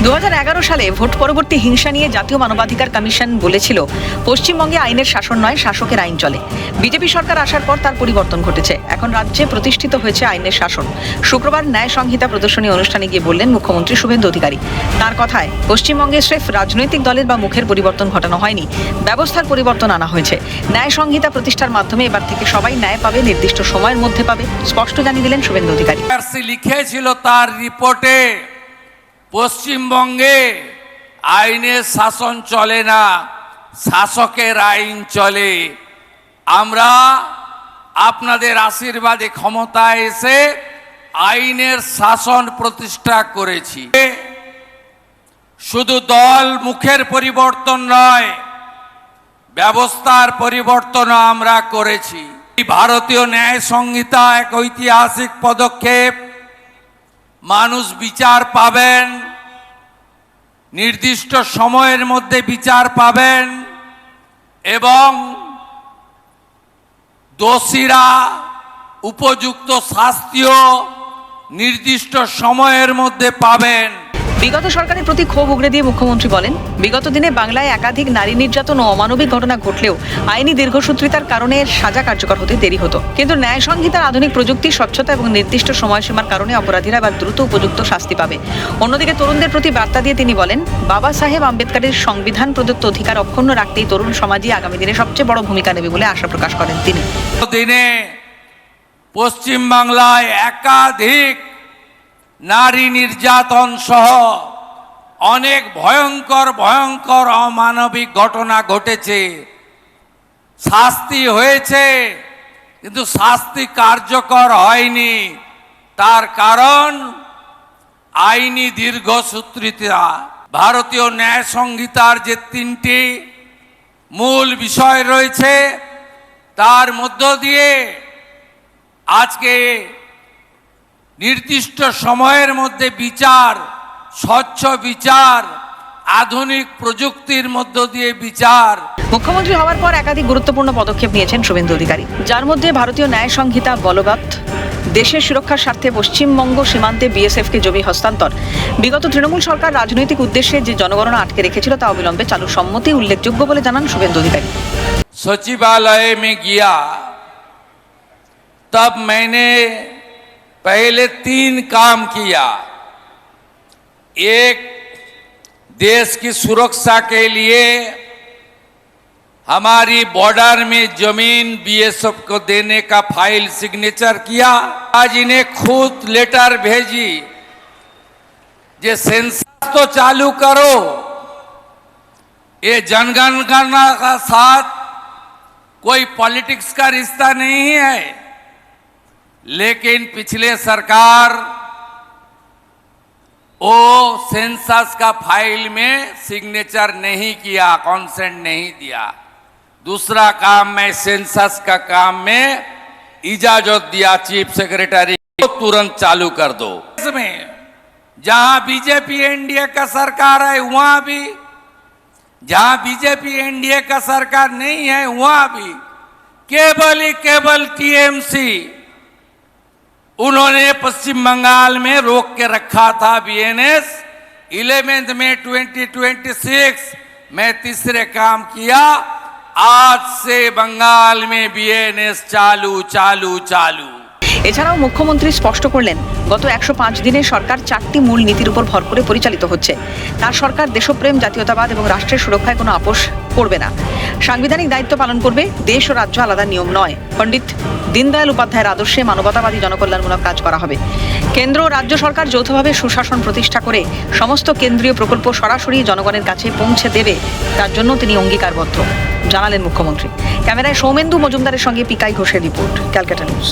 2011 সালে ভোট পরবর্তী হিংসা নিয়ে জাতীয় মানবাধিকার কমিশন বলেছিল পশ্চিমবঙ্গে আইনের শাসন নয়, শাসকের আইন চলে। বিজেপি সরকার আসার পর তার পরিবর্তন ঘটেছে। এখন রাজ্যে প্রতিষ্ঠিত হয়েছে আইনের শাসন। শুক্রবার ন্যায় সংহিতা প্রদর্শনী অনুষ্ঠানে গিয়ে বললেন মুখ্যমন্ত্রী শুভেন্দু অধিকারী। তার কথায়, পশ্চিমবঙ্গে স্রেফ রাজনৈতিক দলের বা মুখের পরিবর্তন ঘটানো হয়নি, ব্যবস্থার পরিবর্তন আনা হয়েছে। ন্যায় সংহিতা প্রতিষ্ঠার মাধ্যমে এবার থেকে সবাই ন্যায় পাবে, নির্দিষ্ট সময়ের মধ্যে পাবে, স্পষ্ট জানিয়ে দিলেন শুভেন্দু অধিকারী। লিখেছিল তার রিপোর্টে, পশ্চিমবঙ্গে আইনের শাসন চলে না, শাসকের আইন চলে। আমরা আপনাদের আশীর্বাদে ক্ষমতায় এসে আইনের শাসন প্রতিষ্ঠা করেছি। শুধু দল মুখের পরিবর্তন নয়, ব্যবস্থার পরিবর্তনও আমরা করেছি। ভারতীয় ন্যায় সংহিতা এক ঐতিহাসিক পদক্ষেপ। মানুষ বিচার পাবেন, নির্দিষ্ট সময়ের মধ্যে বিচার পাবেন এবং দোষীরা উপযুক্ত শাস্তিও নির্দিষ্ট সময়ের মধ্যে পাবেন। বিগত সরকারের প্রতি ক্ষোভ উগরে দিয়ে মুখ্যমন্ত্রী বলেন, বিগত দিনে বাংলায় একাধিক নারী নির্যাতন ও অমানবিক ঘটনা ঘটলেও আইনি দীর্ঘসূত্রিতার কারণে সাজা কার্যকর হতে দেরি হতো। কিন্তু ন্যায় সংহিতার আধুনিক প্রযুক্তি, স্বচ্ছতা এবং নির্দিষ্ট সময়সীমার কারণে অপরাধীরা এবার দ্রুত উপযুক্ত শাস্তি পাবে। অন্যদিকে তরুণদের প্রতি বার্তা দিয়ে তিনি বলেন, বাবা সাহেব আম্বেদকরের সংবিধান প্রদত্ত অধিকার অক্ষুণ্ণ রাখতেই তরুণ সমাজই আগামী দিনে সবচেয়ে বড় ভূমিকা নেবে বলে আশা প্রকাশ করেন তিনি। দিনে পশ্চিমবাংলায় একাধিক নারী নির্যাতন সহ অনেক ভয়ঙ্কর ভয়ঙ্কর অমানবিক ঘটনা ঘটেছে। শাস্তি হয়েছে, কিন্তু শাস্তি কার্যকর হয়নি। তার কারণ আইনি দীর্ঘসূত্রিতা। ভারতীয় ন্যায় সংহিতার যে তিনটি মূল বিষয় রয়েছে, তার মধ্য দিয়ে আজকে নির্দিষ্ট সময়ের মধ্যে বিচার, স্বচ্ছ বিচার, আধুনিক প্রযুক্তির মধ্য দিয়ে বিচার। মুখ্যমন্ত্রী হওয়ার পর একাধিক গুরুত্বপূর্ণ পদক্ষেপ নিয়েছেন শুভেন্দু অধিকারী, যার মধ্যে ভারতীয় ন্যায় সংহিতা বলবৎ, দেশের সুরক্ষার স্বার্থে পশ্চিমবঙ্গ সীমান্তে বিএসএফকে জমি হস্তান্তর, বিগত তৃণমূল সরকার রাজনৈতিক উদ্দেশ্যে যে জনগণনা আটকে রেখেছিল তা অবিলম্বে চালুর সম্মতি উল্লেখযোগ্য বলে জানান শুভেন্দু অধিকারী। सचिवालय में गया तब मैंने पहले 3 काम किया। एक, देश की सुरक्षा के लिए हमारी बॉर्डर में जमीन बीएसएफ को देने का फाइल सिग्नेचर किया। आज इन्हें खुद लेटर भेजी, जे सेंसस तो चालू करो। ये जनगणना का साथ कोई पॉलिटिक्स का रिश्ता नहीं है, लेकिन पिछले सरकार वो सेंसस का फाइल में सिग्नेचर नहीं किया, कॉन्सेंट नहीं दिया। दूसरा काम, मैं सेंसस का काम में इजाजत दिया चीफ सेक्रेटरी को, तुरंत चालू कर दो। इसमें जहां बीजेपी एनडीए का सरकार है वहां भी, जहां बीजेपी एनडीए का सरकार नहीं है वहां भी केवल टीएमसी उन्होंने पश्चिम बंगाल में रोक के रखा था। बीएनएस 11 मई 2026 में तीसरे काम किया। आज से बंगाल में बीएनएस चालू चालू चालू। এছাড়াও মুখ্যমন্ত্রী স্পষ্ট করলেন, গত 105 দিনে সরকার 4টি মূল নীতির উপর ভর করে পরিচালিত হচ্ছে। তার সরকার দেশপ্রেম, জাতীয়তাবাদ এবং রাষ্ট্রের সুরক্ষায় কোনো আপোষ করবে না। সাংবিধানিক দায়িত্ব পালন করবে। দেশ ও রাজ্য আলাদা নিয়ম নয়। পণ্ডিত দীনদয়াল উপাধ্যায়ের আদর্শে মানবতাবাদী জনকল্যাণমূলক কাজ করা হবে। কেন্দ্র ও রাজ্য সরকার যৌথভাবে সুশাসন প্রতিষ্ঠা করে সমস্ত কেন্দ্রীয় প্রকল্প সরাসরি জনগণের কাছে পৌঁছে দেবে, তার জন্য তিনি অঙ্গীকারবদ্ধ জানালেন মুখ্যমন্ত্রী। ক্যামেরায় সৌমেন্দু মজুমদারের সঙ্গে পিকাই ঘোষের রিপোর্ট, ক্যালকাটা নিউজ।